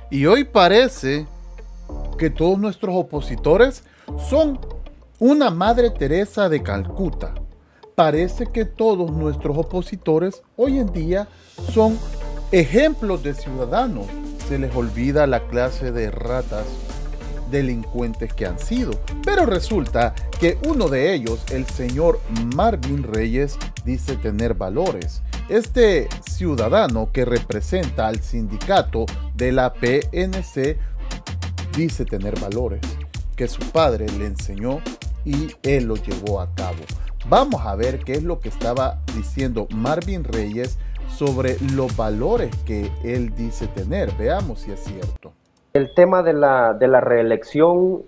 Y hoy parece que todos nuestros opositores son una Madre Teresa de Calcuta. Parece que todos nuestros opositores hoy en día son ejemplos de ciudadanos. Se les olvida la clase de ratas delincuentes que han sido. Pero resulta que uno de ellos, el señor Marvin Reyes, dice tener valores. Este ciudadano que representa al sindicato de la PNC dice tener valores que su padre le enseñó y él lo llevó a cabo. Vamos a ver qué es lo que estaba diciendo Marvin Reyes sobre los valores que él dice tener. Veamos si es cierto. El tema de la reelección,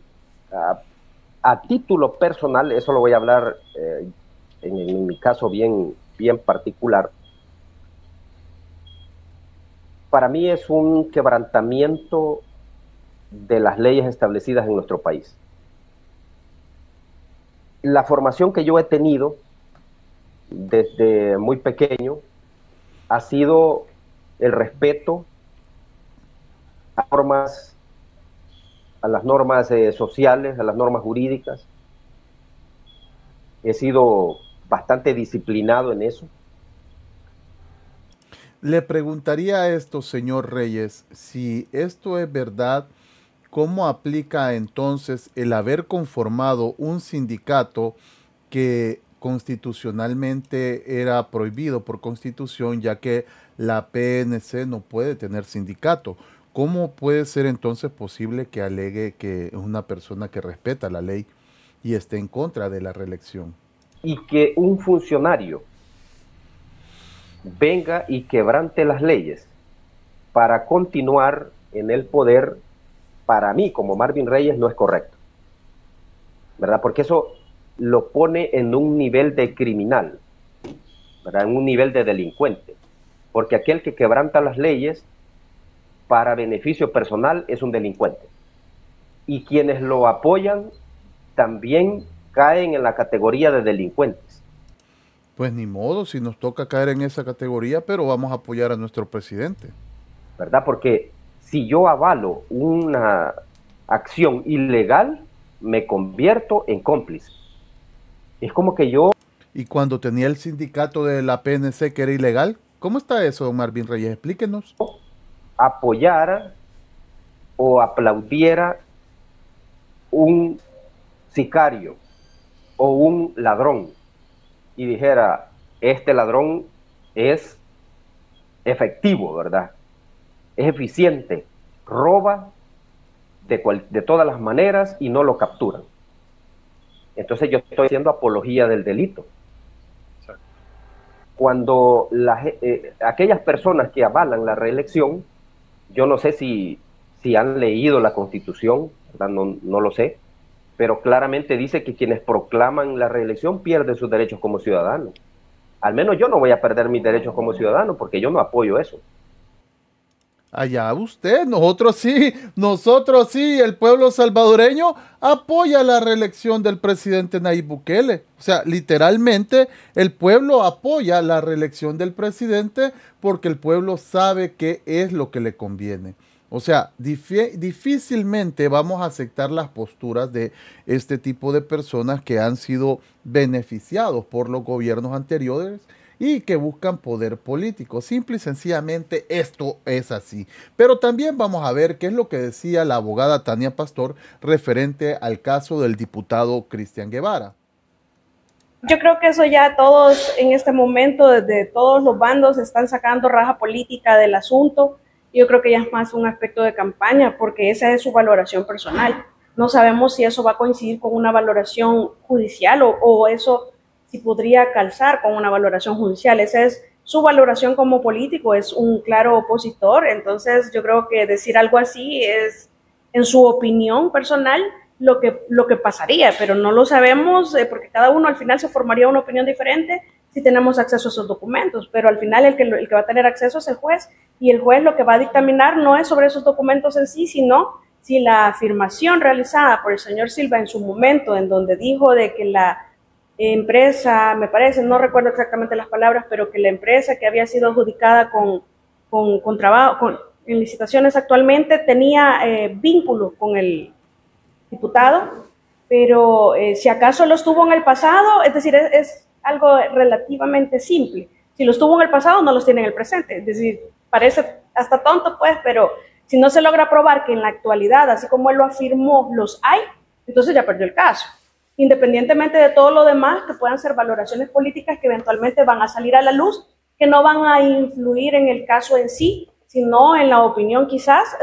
a título personal, eso lo voy a hablar en mi caso bien particular. Para mí es un quebrantamiento de las leyes establecidas en nuestro país. La formación que yo he tenido desde muy pequeño ha sido el respeto a las normas sociales, a las normas jurídicas. He sido bastante disciplinado en eso. Le preguntaría esto, señor Reyes, si esto es verdad, ¿cómo aplica entonces el haber conformado un sindicato que constitucionalmente era prohibido por constitución, ya que la PNC no puede tener sindicato? ¿Cómo puede ser entonces posible que alegue que es una persona que respeta la ley y esté en contra de la reelección? Y que un funcionario venga y quebrante las leyes para continuar en el poder, para mí, como Marvin Reyes, no es correcto, ¿verdad? Porque eso lo pone en un nivel de criminal, ¿verdad? En un nivel de delincuente. Porque aquel que quebranta las leyes para beneficio personal es un delincuente. Y quienes lo apoyan también caen en la categoría de delincuentes. Pues ni modo, si nos toca caer en esa categoría, pero vamos a apoyar a nuestro presidente, ¿Verdad? Porque si yo avalo una acción ilegal, me convierto en cómplice. Es como que yo... Y cuando tenía el sindicato de la PNC que era ilegal, ¿cómo está eso, don Marvin Reyes? Explíquenos. apoyara o aplaudiera un sicario o un ladrón y dijera, este ladrón es efectivo, ¿verdad? Es eficiente, roba de todas las maneras y no lo capturan. Entonces yo estoy haciendo apología del delito. Cuando aquellas personas que avalan la reelección, yo no sé si han leído la Constitución, ¿verdad? No lo sé, pero claramente dice que quienes proclaman la reelección pierden sus derechos como ciudadanos. Al menos yo no voy a perder mis derechos como ciudadano porque yo no apoyo eso. Allá usted, nosotros sí, el pueblo salvadoreño apoya la reelección del presidente Nayib Bukele. O sea, literalmente el pueblo apoya la reelección del presidente porque el pueblo sabe qué es lo que le conviene. O sea, difícilmente vamos a aceptar las posturas de este tipo de personas que han sido beneficiados por los gobiernos anteriores y que buscan poder político. Simple y sencillamente esto es así. Pero también vamos a ver qué es lo que decía la abogada Tania Pastor referente al caso del diputado Cristian Guevara. Yo creo que eso ya todos en este momento, desde todos los bandos, están sacando raja política del asunto. Yo creo que ya es más un aspecto de campaña, porque esa es su valoración personal. No sabemos si eso va a coincidir con una valoración judicial o eso si podría calzar con una valoración judicial. Esa es su valoración como político, es un claro opositor. Entonces yo creo que decir algo así es, en su opinión personal, lo que pasaría, pero no lo sabemos porque cada uno al final se formaría una opinión diferente si tenemos acceso a esos documentos, pero al final el que va a tener acceso es el juez, y el juez lo que va a dictaminar no es sobre esos documentos en sí, sino si la afirmación realizada por el señor Silva en su momento, en donde dijo de que la empresa, me parece, no recuerdo exactamente las palabras, pero que la empresa que había sido adjudicada con trabajo, en licitaciones actualmente, tenía vínculo con el diputado, pero si acaso los tuvo en el pasado, es decir, es algo relativamente simple. Si los tuvo en el pasado, no los tiene en el presente. Es decir, parece hasta tonto, pues, pero si no se logra probar que en la actualidad, así como él lo afirmó, los hay, entonces ya perdió el caso. Independientemente de todo lo demás, que puedan ser valoraciones políticas que eventualmente van a salir a la luz, que no van a influir en el caso en sí, sino en la opinión quizás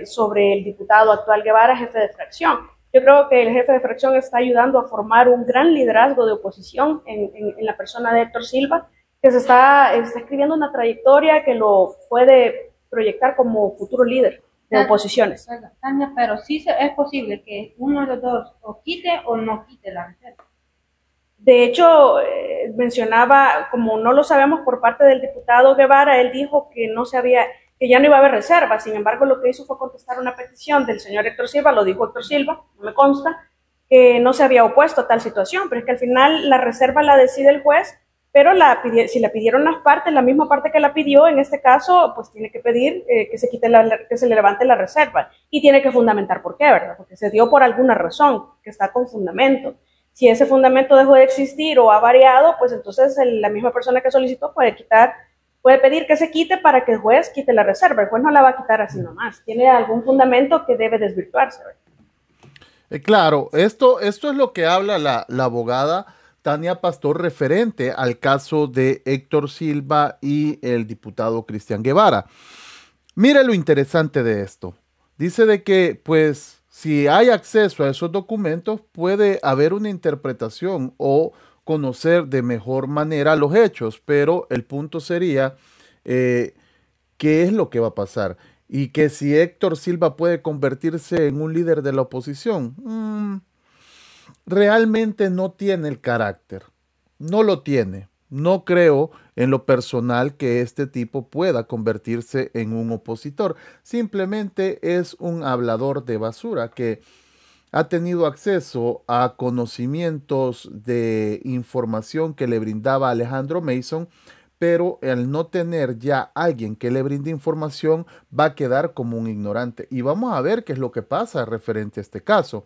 sobre el diputado actual Guevara, jefe de fracción. Yo creo que el jefe de fracción está ayudando a formar un gran liderazgo de oposición en la persona de Héctor Silva, que se está escribiendo una trayectoria que lo puede proyectar como futuro líder de oposiciones. Tania, pero sí es posible que uno de los dos o quite o no quite la reserva. De hecho, mencionaba, como no lo sabemos por parte del diputado Guevara, él dijo que no se había, que ya no iba a haber reserva. Sin embargo, lo que hizo fue contestar una petición del señor Héctor Silva, lo dijo Héctor Silva, no me consta, que no se había opuesto a tal situación, pero es que al final la reserva la decide el juez, pero si la pidieron las partes, la misma parte que la pidió, en este caso, pues tiene que pedir que se le levante la reserva y tiene que fundamentar por qué, ¿verdad? Porque se dio por alguna razón que está con fundamento. Si ese fundamento dejó de existir o ha variado, pues entonces la misma persona que solicitó puede pedir que se quite para que el juez quite la reserva. El juez no la va a quitar así nomás. Tiene algún fundamento que debe desvirtuarse, ¿verdad? Claro, esto es lo que habla la abogada Tania Pastor referente al caso de Héctor Silva y el diputado Cristian Guevara. Mire lo interesante de esto. Dice de que, pues, si hay acceso a esos documentos, puede haber una interpretación o conocer de mejor manera los hechos, pero el punto sería qué es lo que va a pasar y que si Héctor Silva puede convertirse en un líder de la oposición, realmente no tiene el carácter, no lo tiene. No creo en lo personal que este tipo pueda convertirse en un opositor. Simplemente es un hablador de basura que ha tenido acceso a conocimientos de información que le brindaba Alejandro Mason, pero al no tener ya alguien que le brinde información va a quedar como un ignorante. Y vamos a ver qué es lo que pasa referente a este caso.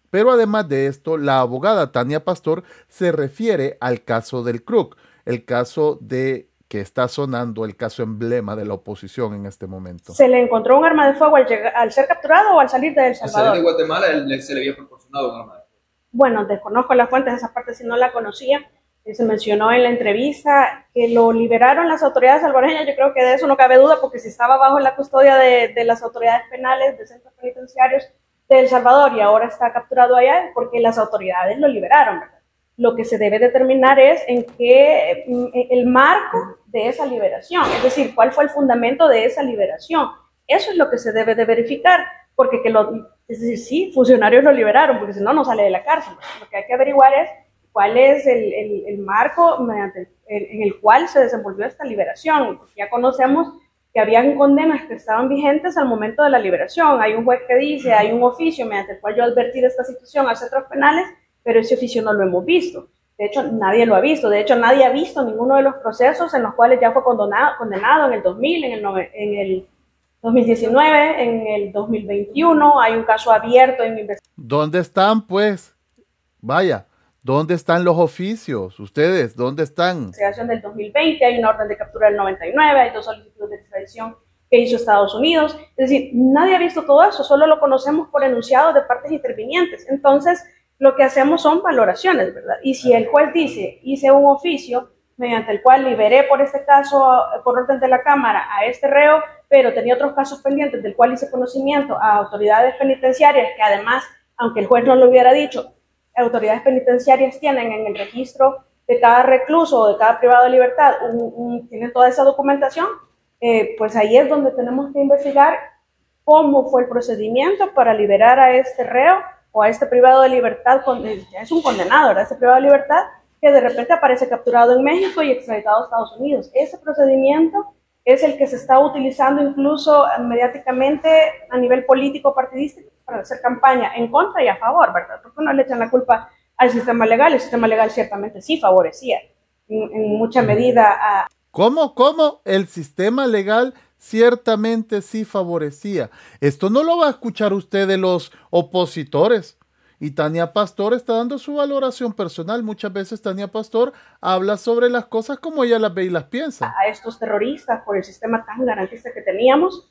Pero además de esto, la abogada Tania Pastor se refiere al caso del Krug, el caso de que está sonando, el caso emblema de la oposición en este momento. ¿Se le encontró un arma de fuego al ser capturado o al salir de El Salvador? Al salir de Guatemala se le había proporcionado un arma de fuego. Bueno, desconozco las fuentes, esa parte si no la conocía. Se mencionó en la entrevista que lo liberaron las autoridades salvadoreñas. Yo creo que de eso no cabe duda, porque si estaba bajo la custodia de las autoridades penales, de centros penitenciarios de El Salvador, y ahora está capturado allá, porque las autoridades lo liberaron, ¿verdad? Lo que se debe determinar es el marco de esa liberación, es decir, cuál fue el fundamento de esa liberación. Eso es lo que se debe de verificar, porque es decir, sí, funcionarios lo liberaron, porque si no, no sale de la cárcel. Lo que hay que averiguar es cuál es el marco en el cual se desenvolvió esta liberación. Ya conocemos que habían condenas que estaban vigentes al momento de la liberación. Hay un juez que dice, hay un oficio mediante el cual yo advertí de esta situación a centros penales, pero ese oficio no lo hemos visto. De hecho, nadie lo ha visto. De hecho, nadie ha visto ninguno de los procesos en los cuales ya fue condenado en el 2000, en el 2019, en el 2021. Hay un caso abierto en investigación. ¿Dónde están, pues? Vaya, ¿dónde están los oficios? ¿Ustedes dónde están? Investigación del 2020, hay una orden de captura del 99, hay 2 solicitudes de extradición que hizo Estados Unidos. Es decir, nadie ha visto todo eso, solo lo conocemos por enunciados de partes intervinientes. Entonces, lo que hacemos son valoraciones, ¿verdad? Y si el juez dice, hice un oficio mediante el cual liberé por este caso, por orden de la Cámara, a este reo, pero tenía otros casos pendientes del cual hice conocimiento a autoridades penitenciarias, que además, aunque el juez no lo hubiera dicho, autoridades penitenciarias tienen en el registro de cada recluso o de cada privado de libertad, tienen toda esa documentación, pues ahí es donde tenemos que investigar cómo fue el procedimiento para liberar a este reo o a este privado de libertad, es un condenado, ¿verdad? Este privado de libertad que de repente aparece capturado en México y extraditado a Estados Unidos. Ese procedimiento es el que se está utilizando incluso mediáticamente a nivel político partidístico para hacer campaña en contra y a favor, ¿verdad? Porque no le echan la culpa al sistema legal. El sistema legal ciertamente sí favorecía en mucha medida a... ¿Cómo? ¿El sistema legal ciertamente sí favorecía. Esto no lo va a escuchar usted de los opositores. Y Tania Pastor está dando su valoración personal. Muchas veces Tania Pastor habla sobre las cosas como ella las ve y las piensa. A estos terroristas por el sistema tan garantista que teníamos,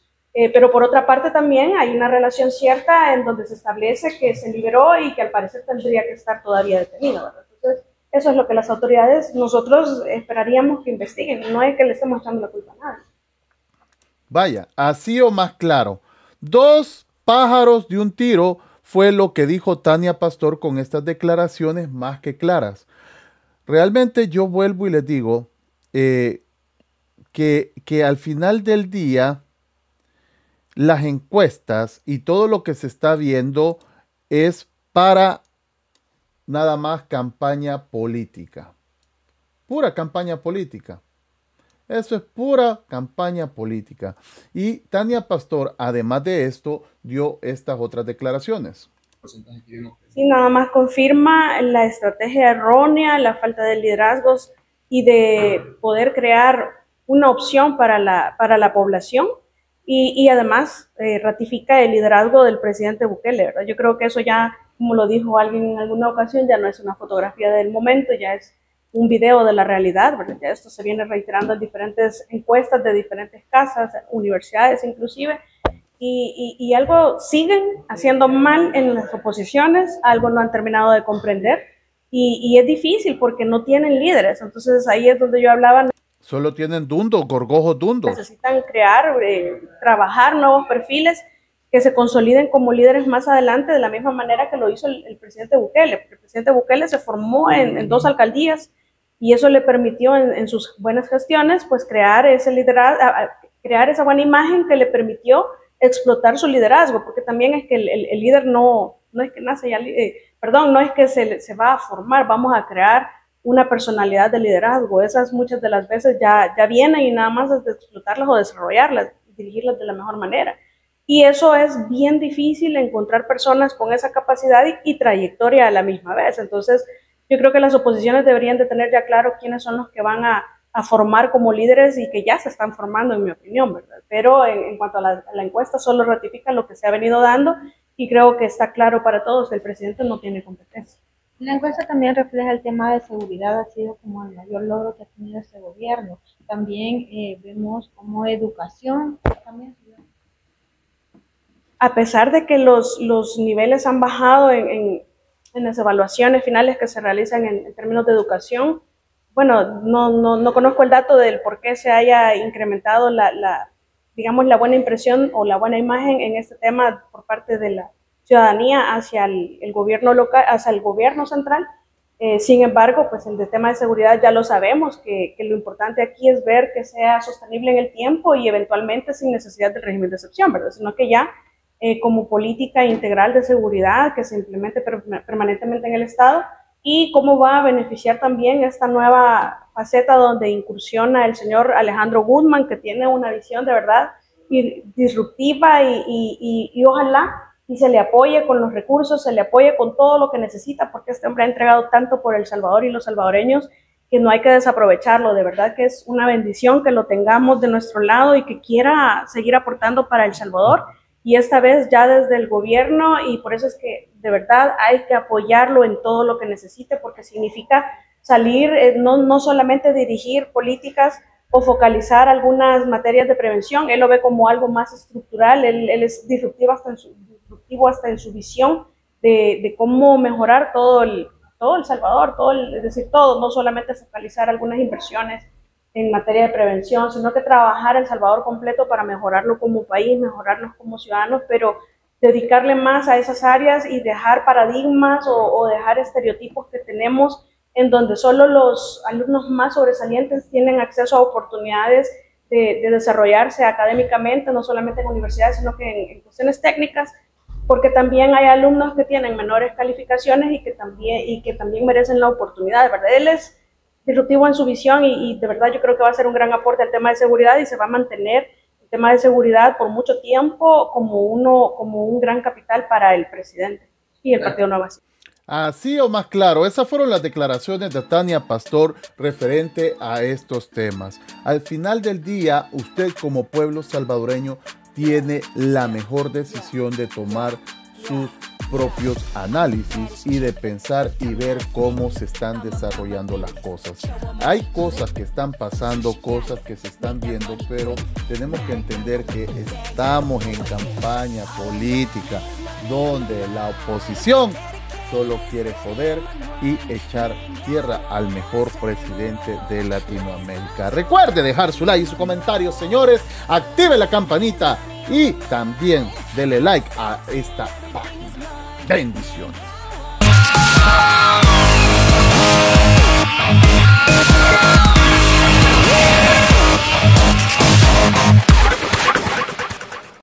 pero por otra parte también hay una relación cierta en donde se establece que se liberó y que al parecer tendría que estar todavía detenido, ¿verdad? Entonces, eso es lo que las autoridades, nosotros esperaríamos que investiguen, no es que le estemos echando la culpa a nadie. Vaya, así o más claro. 2 pájaros de un tiro fue lo que dijo Tania Pastor con estas declaraciones más que claras. Realmente yo vuelvo y les digo que al final del día las encuestas y todo lo que se está viendo es para nada más campaña política. Pura campaña política. Eso es pura campaña política. Y Tania Pastor, además de esto, dio estas otras declaraciones. Sí, nada más confirma la estrategia errónea, la falta de liderazgos y de poder crear una opción para la población y además ratifica el liderazgo del presidente Bukele, ¿verdad? Yo creo que eso ya, como lo dijo alguien en alguna ocasión, ya no es una fotografía del momento, ya es un video de la realidad, ¿verdad? Ya esto se viene reiterando en diferentes encuestas de diferentes casas, universidades inclusive, y algo siguen haciendo mal en las oposiciones, algo no han terminado de comprender, y es difícil porque no tienen líderes, entonces ahí es donde yo hablaba. Solo tienen dundos, gorgojos dundos. Necesitan crear, trabajar nuevos perfiles que se consoliden como líderes más adelante de la misma manera que lo hizo el presidente Bukele. El presidente Bukele se formó en 2 alcaldías y eso le permitió en sus buenas gestiones pues crear ese liderazgo, crear esa buena imagen que le permitió explotar su liderazgo, porque también es que el líder no es que nace ya, no es que se va a formar, vamos a crear una personalidad de liderazgo. Esas muchas de las veces ya vienen y nada más es de explotarlas o desarrollarlas, dirigirlas de la mejor manera. Y eso es bien difícil, encontrar personas con esa capacidad y trayectoria a la misma vez. Entonces, yo creo que las oposiciones deberían de tener ya claro quiénes son los que van a formar como líderes y que ya se están formando, en mi opinión, ¿verdad? Pero en cuanto a la encuesta, solo ratifica lo que se ha venido dando y creo que está claro para todos que el presidente no tiene competencia. La encuesta también refleja el tema de seguridad, ha sido como el mayor logro que ha tenido este gobierno. También vemos como educación también. A pesar de que los niveles han bajado en las evaluaciones finales que se realizan en términos de educación, bueno, no conozco el dato del por qué se haya incrementado digamos, la buena impresión o la buena imagen en este tema por parte de la ciudadanía hacia el gobierno local, hacia el gobierno central. Sin embargo, pues el tema de seguridad ya lo sabemos, que lo importante aquí es ver que sea sostenible en el tiempo y eventualmente sin necesidad del régimen de excepción, ¿verdad? Sino que ya como política integral de seguridad que se implemente permanentemente en el Estado y cómo va a beneficiar también esta nueva faceta donde incursiona el señor Alejandro Guzmán, que tiene una visión de verdad disruptiva y ojalá y se le apoye con los recursos, se le apoye con todo lo que necesita, porque este hombre ha entregado tanto por El Salvador y los salvadoreños que no hay que desaprovecharlo. De verdad que es una bendición que lo tengamos de nuestro lado y que quiera seguir aportando para El Salvador, y esta vez ya desde el gobierno, y por eso es que de verdad hay que apoyarlo en todo lo que necesite, porque significa salir, no solamente dirigir políticas o focalizar algunas materias de prevención, él lo ve como algo más estructural, él es disruptivo hasta en su visión de cómo mejorar todo El Salvador, es decir, todo, no solamente focalizar algunas inversiones en materia de prevención, sino que trabajar El Salvador completo para mejorarlo como país, mejorarnos como ciudadanos, pero dedicarle más a esas áreas y dejar paradigmas o dejar estereotipos que tenemos en donde solo los alumnos más sobresalientes tienen acceso a oportunidades de desarrollarse académicamente, no solamente en universidades, sino que en cuestiones técnicas, porque también hay alumnos que tienen menores calificaciones y que también merecen la oportunidad, ¿verdad? Él es disruptivo en su visión y de verdad yo creo que va a ser un gran aporte al tema de seguridad y se va a mantener el tema de seguridad por mucho tiempo como un gran capital para el presidente y el Partido Nueva Nación. Así o más claro, esas fueron las declaraciones de Tania Pastor referente a estos temas. Al final del día, usted como pueblo salvadoreño tiene la mejor decisión de tomar sus propios análisis y de pensar y ver cómo se están desarrollando las cosas. Hay cosas que están pasando, cosas que se están viendo, pero tenemos que entender que estamos en campaña política donde la oposición solo quiere joder y echar tierra al mejor presidente de Latinoamérica. Recuerde dejar su like y su comentario, señores. Active la campanita y también dele like a esta página. Bendiciones.